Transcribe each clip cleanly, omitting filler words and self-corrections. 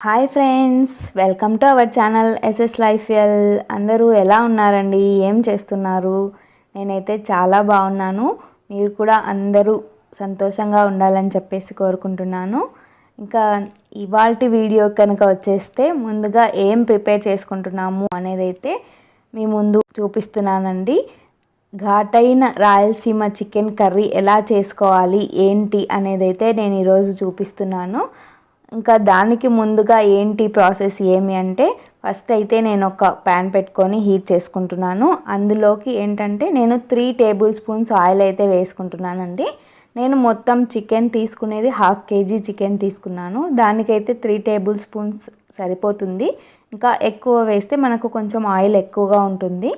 Hi friends, welcome to our channel SS లైఫ్ఎల్. అందరూ ఎలా ఉన్నారండి? ఏం చేస్తున్నారు? నేనైతే చాలా బాగున్నాను. మీరు కూడా అందరూ సంతోషంగా ఉండాలని చెప్పేసి కోరుకుంటున్నాను. ఇంకా ఇవాల్టి వీడియో కనుక వచ్చేస్తే ముందుగా ఏం ప్రిపేర్ చేసుకుంటున్నాము అనేది అయితే మీ ముందు చూపిస్తున్నానండి. ఘాటైన రాయలసీమ చికెన్ కర్రీ ఎలా చేసుకోవాలి ఏంటి అనేది అయితే నేను ఈరోజు చూపిస్తున్నాను. ఇంకా దానికి ముందుగా ఏంటి ప్రాసెస్ ఏమి అంటే, ఫస్ట్ అయితే నేను ఒక ప్యాన్ పెట్టుకొని హీట్ చేసుకుంటున్నాను. అందులోకి ఏంటంటే నేను 3 టేబుల్ స్పూన్స్ ఆయిల్ అయితే వేసుకుంటున్నానండి. నేను మొత్తం చికెన్ తీసుకునేది 1/2 kg చికెన్ తీసుకున్నాను. దానికైతే 3 టేబుల్ స్పూన్స్ సరిపోతుంది. ఇంకా ఎక్కువ వేస్తే మనకు కొంచెం ఆయిల్ ఎక్కువగా ఉంటుంది.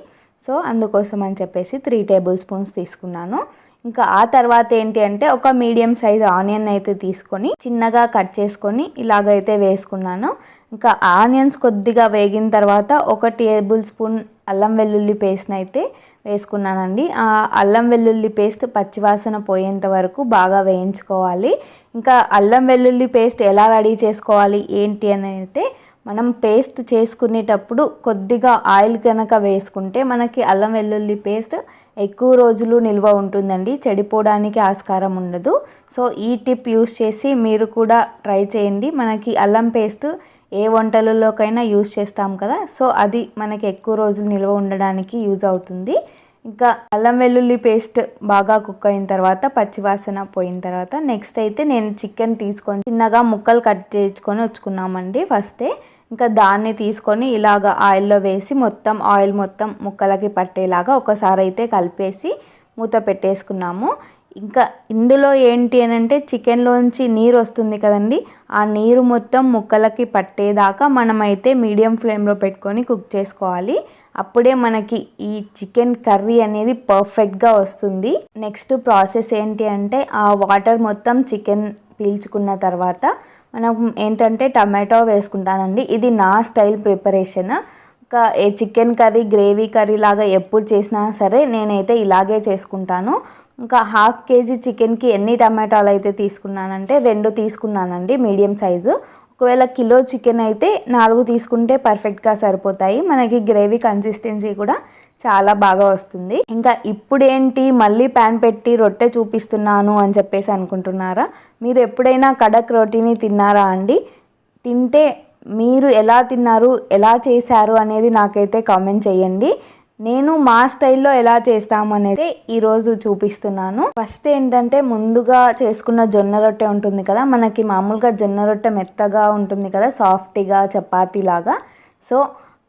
సో అందుకోసం అని చెప్పేసి 3 టేబుల్ స్పూన్స్ తీసుకున్నాను. ఇంకా ఆ తర్వాత ఏంటి అంటే ఒక మీడియం సైజ్ ఆనియన్ అయితే తీసుకొని చిన్నగా కట్ చేసుకొని ఇలాగైతే వేసుకున్నాను. ఇంకా ఆనియన్స్ కొద్దిగా వేగిన తర్వాత 1 టేబుల్ స్పూన్ అల్లం వెల్లుల్లి పేస్ట్ని అయితే వేసుకున్నానండి. ఆ అల్లం వెల్లుల్లి పేస్ట్ పచ్చివాసన పోయేంత వరకు బాగా వేయించుకోవాలి. ఇంకా అల్లం వెల్లుల్లి పేస్ట్ ఎలా రెడీ చేసుకోవాలి ఏంటి అని అయితే, మనం పేస్ట్ చేసుకునేటప్పుడు కొద్దిగా ఆయిల్ కనుక వేసుకుంటే మనకి అల్లం వెల్లుల్లి పేస్ట్ ఎక్కువ రోజులు నిల్వ ఉంటుందండి, చెడిపోవడానికి ఆస్కారం ఉండదు. సో ఈ టిప్ యూస్ చేసి మీరు కూడా ట్రై చేయండి. మనకి అల్లం పేస్ట్ ఏ వంటలలోకైనా యూస్ చేస్తాం కదా, సో అది మనకి ఎక్కువ రోజులు నిల్వ ఉండడానికి యూజ్ అవుతుంది. ఇంకా అల్లం వెల్లుల్లి పేస్ట్ బాగా కుక్ అయిన తర్వాత పచ్చివాసన పోయిన తర్వాత నెక్స్ట్ అయితే నేను చికెన్ తీసుకొని చిన్నగా ముక్కలు కట్ చేసుకొని వచ్చుకున్నామండి ఫస్టే. ఇంకా దాన్ని తీసుకొని ఇలాగ ఆయిల్లో వేసి మొత్తం ఆయిల్ మొత్తం ముక్కలకి పట్టేలాగా ఒకసారి అయితే కలిపేసి మూత పెట్టేసుకున్నాము. ఇంకా ఇందులో ఏంటి అని అంటే, చికెన్లోంచి నీరు వస్తుంది కదండి, ఆ నీరు మొత్తం ముక్కలకి పట్టేదాకా మనమైతే మీడియం ఫ్లేమ్లో పెట్టుకొని కుక్ చేసుకోవాలి. అప్పుడే మనకి ఈ చికెన్ కర్రీ అనేది పర్ఫెక్ట్గా వస్తుంది. నెక్స్ట్ ప్రాసెస్ ఏంటి అంటే, ఆ వాటర్ మొత్తం చికెన్ పీల్చుకున్న తర్వాత మనం ఏంటంటే టమాటో వేసుకుంటానండి. ఇది నా స్టైల్ ప్రిపరేషన్. ఇంకా చికెన్ కర్రీ గ్రేవీ కర్రీ లాగా ఎప్పుడు చేసినా సరే నేనైతే ఇలాగే చేసుకుంటాను. ఇంకా 1/2 kg చికెన్కి ఎన్ని టమాటాలు అయితే తీసుకున్నానంటే 2 తీసుకున్నానండి, మీడియం సైజు. ఒకవేళ కిలో చికెన్ అయితే 4 తీసుకుంటే పర్ఫెక్ట్గా సరిపోతాయి. మనకి గ్రేవీ కన్సిస్టెన్సీ కూడా చాలా బాగా వస్తుంది. ఇంకా ఇప్పుడు ఏంటి మళ్ళీ ప్యాన్ పెట్టి రొట్టె చూపిస్తున్నాను అని చెప్పేసి అనుకుంటున్నారా? మీరు ఎప్పుడైనా కడక్ రోటీని తిన్నారా అండి? తింటే మీరు ఎలా తిన్నారు, ఎలా చేశారు అనేది నాకైతే కామెంట్ చేయండి. నేను మా స్టైల్లో ఎలా చేస్తాము అనేది ఈరోజు చూపిస్తున్నాను. ఫస్ట్ ఏంటంటే, ముందుగా చేసుకున్న జొన్న రొట్టె ఉంటుంది కదా, మనకి మామూలుగా జొన్న రొట్టె మెత్తగా ఉంటుంది కదా, సాఫ్ట్గా చపాతీ లాగా. సో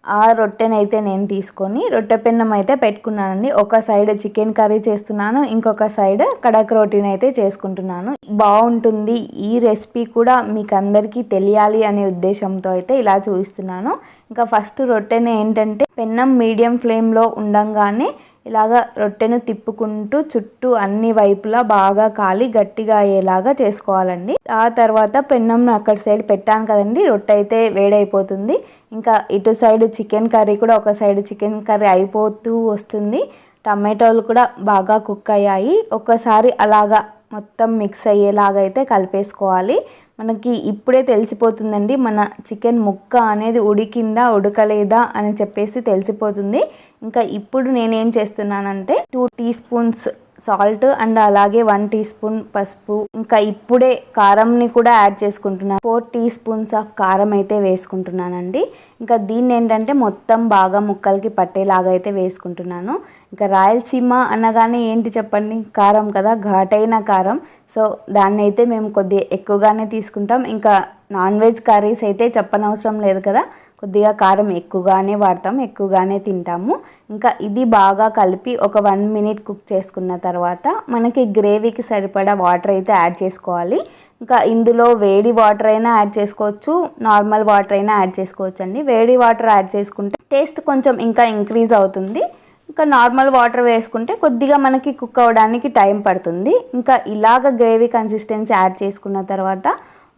ఆ రొట్టెనైతే నేను తీసుకొని రొట్టె పెన్నం అయితే పెట్టుకున్నానండి. ఒక సైడ్ చికెన్ కర్రీ చేస్తున్నాను, ఇంకొక సైడ్ కడక్ రోటీని అయితే చేసుకుంటున్నాను. బాగుంటుంది ఈ రెసిపీ కూడా, మీకు అందరికీ తెలియాలి అనే ఉద్దేశంతో అయితే ఇలా చూపిస్తున్నాను. ఇంకా ఫస్ట్ రొట్టెని ఏంటంటే పెన్నం మీడియం ఫ్లేమ్లో ఉండంగానే ఇలాగ రొట్టెను తిప్పుకుంటూ చుట్టూ అన్ని వైపులా బాగా కాలి గట్టిగా అయ్యేలాగా చేసుకోవాలండి. ఆ తర్వాత పెన్నం అక్కడ సైడ్ పెట్టాను కదండి, రొట్టె అయితే వేడైపోతుంది. ఇంకా ఇటు సైడ్ చికెన్ కర్రీ కూడా, ఒక సైడ్ చికెన్ కర్రీ అయిపోతూ వస్తుంది. టమాటోలు కూడా బాగా కుక్ అయ్యాయి. ఒకసారి అలాగా మొత్తం మిక్స్ అయ్యేలాగా అయితే కలిపేసుకోవాలి. మనకి ఇప్పుడే తెలిసిపోతుందండి మన చికెన్ ముక్క అనేది ఉడికిందా ఉడకలేదా అని చెప్పేసి తెలిసిపోతుంది. ఇంకా ఇప్పుడు నేనేం చేస్తున్నానంటే 2 టీ స్పూన్స్ సాల్ట్ అండ్ అలాగే 1 టీ స్పూన్ పసుపు, ఇంకా ఇప్పుడే కారంని కూడా యాడ్ చేసుకుంటున్నాను. 4 టీ స్పూన్స్ ఆఫ్ కారం అయితే వేసుకుంటున్నానండి. ఇంకా దీన్ని ఏంటంటే మొత్తం బాగా ముక్కలకి పట్టేలాగా అయితే వేసుకుంటున్నాను. ఇంకా రాయలసీమ అనగానే ఏంటి చెప్పండి, కారం కదా, ఘాటైన కారం. సో దాన్ని అయితే మేము కొద్దిగా ఎక్కువగానే తీసుకుంటాం. ఇంకా నాన్ వెజ్ కర్రీస్ అయితే చెప్పనవసరం లేదు కదా, కొద్దిగా కారం ఎక్కువగానే వాడతాం, ఎక్కువగానే తింటాము. ఇంకా ఇది బాగా కలిపి ఒక 1 minute కుక్ చేసుకున్న తర్వాత మనకి గ్రేవీకి సరిపడా వాటర్ అయితే యాడ్ చేసుకోవాలి. ఇంకా ఇందులో వేడి వాటర్ అయినా యాడ్ చేసుకోవచ్చు, నార్మల్ వాటర్ అయినా యాడ్ చేసుకోవచ్చు అండి. వేడి వాటర్ యాడ్ చేసుకుంటే టేస్ట్ కొంచెం ఇంకా ఇంక్రీజ్ అవుతుంది. ఇంకా నార్మల్ వాటర్ వేసుకుంటే కొద్దిగా మనకి కుక్ అవ్వడానికి టైం పడుతుంది. ఇంకా ఇలాగ గ్రేవీ కన్సిస్టెన్సీ యాడ్ చేసుకున్న తర్వాత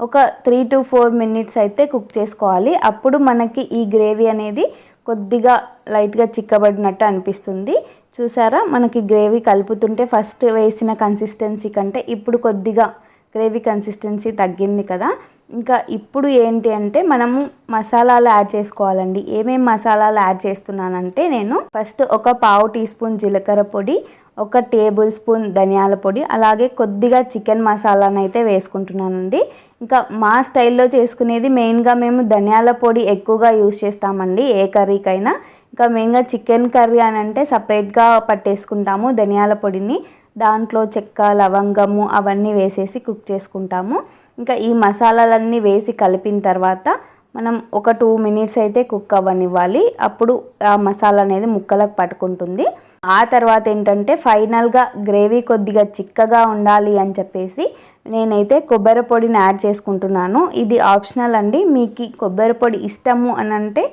ఒక 3 to 4 minutes అయితే కుక్ చేసుకోవాలి. అప్పుడు మనకి ఈ గ్రేవీ అనేది కొద్దిగా లైట్గా చిక్కబడినట్టు అనిపిస్తుంది. చూసారా, మనకి గ్రేవీ కలుపుతుంటే ఫస్ట్ వేసిన కన్సిస్టెన్సీ కంటే ఇప్పుడు కొద్దిగా గ్రేవీ కన్సిస్టెన్సీ తగ్గింది కదా. ఇంకా ఇప్పుడు ఏంటి అంటే మనము మసాలాలు యాడ్ చేసుకోవాలండి. ఏమేమి మసాలాలు యాడ్ చేస్తున్నానంటే నేను ఫస్ట్ ఒక పావు టీ స్పూన్ జీలకర్ర పొడి, ఒక టేబుల్ స్పూన్ ధనియాల పొడి, అలాగే కొద్దిగా చికెన్ మసాలాను అయితే వేసుకుంటున్నానండి. ఇంకా మా స్టైల్లో చేసుకునేది మెయిన్గా మేము ధనియాల పొడి ఎక్కువగా యూజ్ చేస్తామండి ఏ కర్రీకైనా. ఇంకా మెయిన్గా చికెన్ కర్రీ అని అంటే సపరేట్గా పట్టేసుకుంటాము ధనియాల పొడిని. దాంట్లో చెక్క, లవంగము అవన్నీ వేసేసి కుక్ చేసుకుంటాము. ఇంకా ఈ మసాలాలన్నీ వేసి కలిపిన తర్వాత మనం ఒక 2 మినిట్స్ అయితే కుక్ అవ్వనివ్వాలి. అప్పుడు ఆ మసాలా అనేది ముక్కలకు పట్టుకుంటుంది. ఆ తర్వాత ఏంటంటే ఫైనల్గా గ్రేవీ కొద్దిగా చిక్కగా ఉండాలి అని చెప్పేసి నేనైతే కొబ్బరి పొడిని యాడ్ చేసుకుంటున్నాను. ఇది ఆప్షనల్ అండి. మీకు కొబ్బరి పొడి ఇష్టము అని అంటే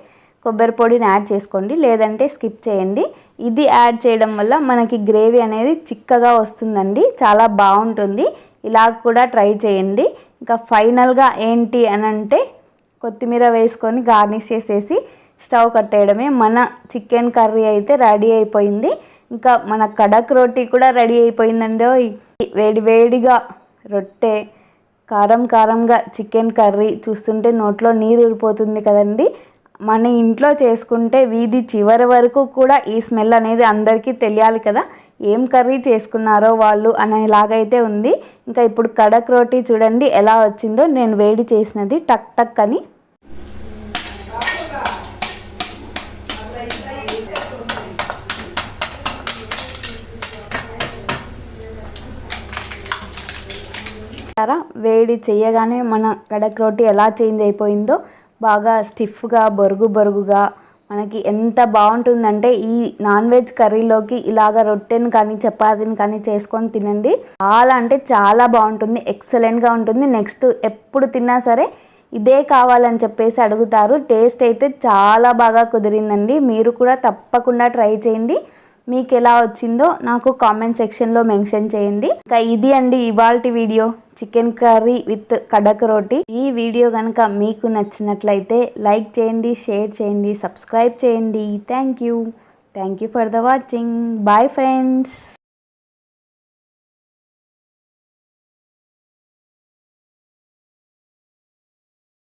కొబ్బరి పొడిని యాడ్ చేసుకోండి, లేదంటే స్కిప్ చేయండి. ఇది యాడ్ చేయడం వల్ల మనకి గ్రేవీ అనేది చిక్కగా వస్తుందండి, చాలా బాగుంటుంది. ఇలా కూడా ట్రై చేయండి. ఇంకా ఫైనల్గా ఏంటి అని అంటే కొత్తిమీర వేసుకొని గార్నిష్ చేసేసి స్టవ్ కట్టేయడమే. మన చికెన్ కర్రీ అయితే రెడీ అయిపోయింది. ఇంకా మన కడక్ రోటీ కూడా రెడీ అయిపోయిందండి. వేడి వేడిగా రొట్టె, కారం కారంగా చికెన్ కర్రీ చూస్తుంటే నోట్లో నీరు ఊరిపోతుంది కదండి. మన ఇంట్లో చేసుకుంటే వీధి చివరి వరకు కూడా ఈ స్మెల్ అనేది అందరికీ తెలియాలి కదా, ఏం కర్రీ చేసుకున్నారో వాళ్ళు అనేలాగైతే ఉంది. ఇంకా ఇప్పుడు కడక్ రోటీ చూడండి ఎలా వచ్చిందో. నేను వేడి చేసినది టక్ టక్ అని. వేడి చేయగానే మన కడక్ రోటీ ఎలా చేంజ్ అయిపోయిందో, బాగా స్టిఫ్గా బొరుగు బొరుగుగా మనకి ఎంత బాగుంటుందంటే ఈ నాన్ వెజ్ కర్రీలోకి ఇలాగ రొట్టెని కానీ చపాతీని కానీ చేసుకొని తినండి. చాలా అంటే చాలా బాగుంటుంది, ఎక్సలెంట్గా ఉంటుంది. నెక్స్ట్ ఎప్పుడు తిన్నా సరే ఇదే కావాలని చెప్పేసి అడుగుతారు. టేస్ట్ అయితే చాలా బాగా కుదిరిందండి. మీరు కూడా తప్పకుండా ట్రై చేయండి. మీకు ఎలా వచ్చిందో నాకు కామెంట్ సెక్షన్లో మెన్షన్ చేయండి. ఇంకా ఇది అండి ఇవాల్టి వీడియో, చికెన్ కర్రీ విత్ కడక్ రోటీ. ఈ వీడియో కనుక మీకు నచ్చినట్లయితే లైక్ చేయండి, షేర్ చేయండి, సబ్స్క్రైబ్ చేయండి. Thank you for the watching. Bye friends.